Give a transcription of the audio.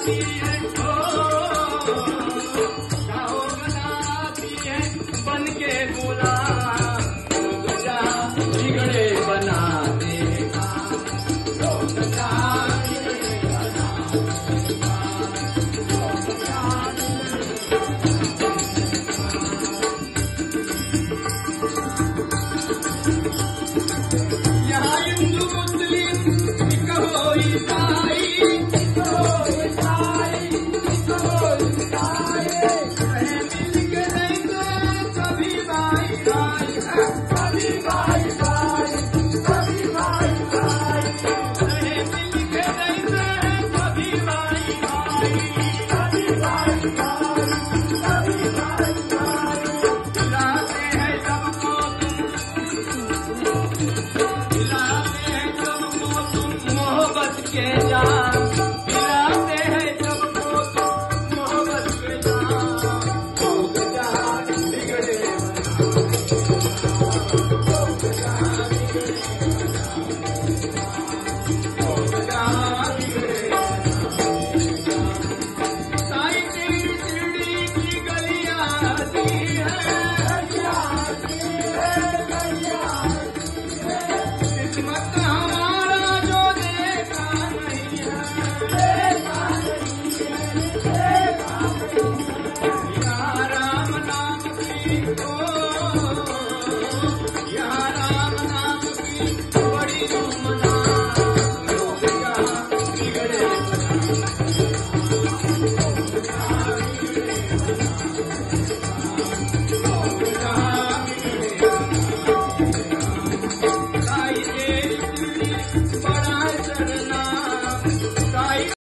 बनाती है, चाहो बनाती है बन के गुलाम, लोग जा बिगड़े बनाते काम, लोग जा बिगड़े बनाते काम, लोग जा यहाँ हिंदू मुस्लिम कहो ईसाई, मिल के रहते सभी भाई भाई, सभी भाई भाई, सभी भाई भाई, मिल के रहते सभी भाई भाई, सभी भाई भाई, सभी भाई भाई, खिलाते हैं सबको मोहब्बत के जाम, खिलाते हैं सबको मोहब्बत के जाम, लोग जहाँ बिगड़े लोग जहाँ बिगड़े लोग जहाँ बिगड़े साईं तेरी शिरडी की गलियाँ आती है, किस्मत हमारा जो देखा नहीं है, यहाँ राम नाम की यहाँ राम नाम की बड़ी धूमधाम, लोग यहाँ बिगड़े